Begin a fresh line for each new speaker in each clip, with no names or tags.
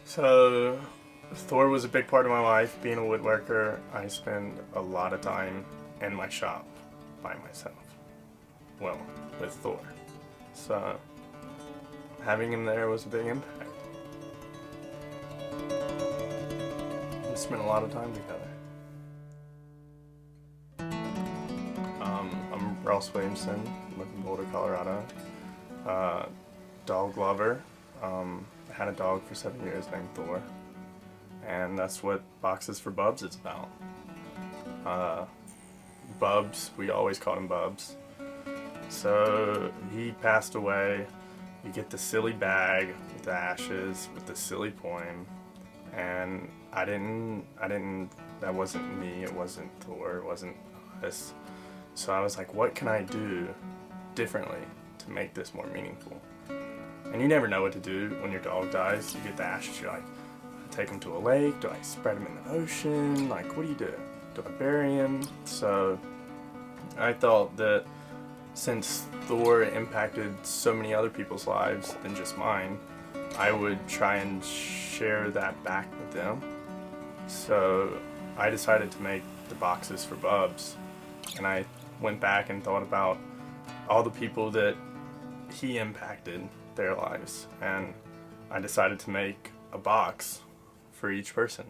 So, Thor was a big part of my life. Being a woodworker, I spend a lot of time in my shop by myself. Well, with Thor. So, having him there was a big impact. We spent a lot of time together. I'm Rossmönster, live in Boulder, Colorado. Dog lover. I had a dog for 7 years named Thor. And that's what Boxes for Bubbs is about. Bubbs, we always called him Bubbs. So he passed away. You get the silly bag with the ashes, with the silly poem. And that wasn't me, it wasn't Thor, it wasn't us. So I was like, what can I do differently to make this more meaningful? And you never know what to do when your dog dies. You get the ashes, you're like, take him to a lake? Do I spread him in the ocean? Like, what do you do? Do I bury him? So I thought that since Thor impacted so many other people's lives than just mine, I would try and share that back with them. So I decided to make the Boxes for Bubbs. And I went back and thought about all the people that he impacted their lives. And I decided to make a box for each person.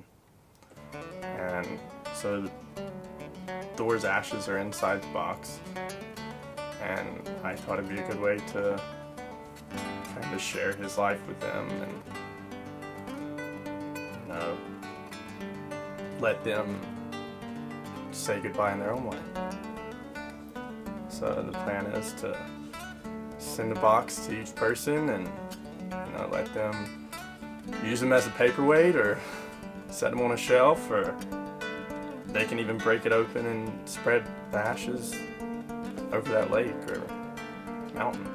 And so Thor's ashes are inside the box. And I thought it'd be a good way to kind of share his life with them and, let them say goodbye in their own way. So the plan is to send a box to each person and let them use them as a paperweight or set them on a shelf, or they can even break it open and spread the ashes over that lake or mountain.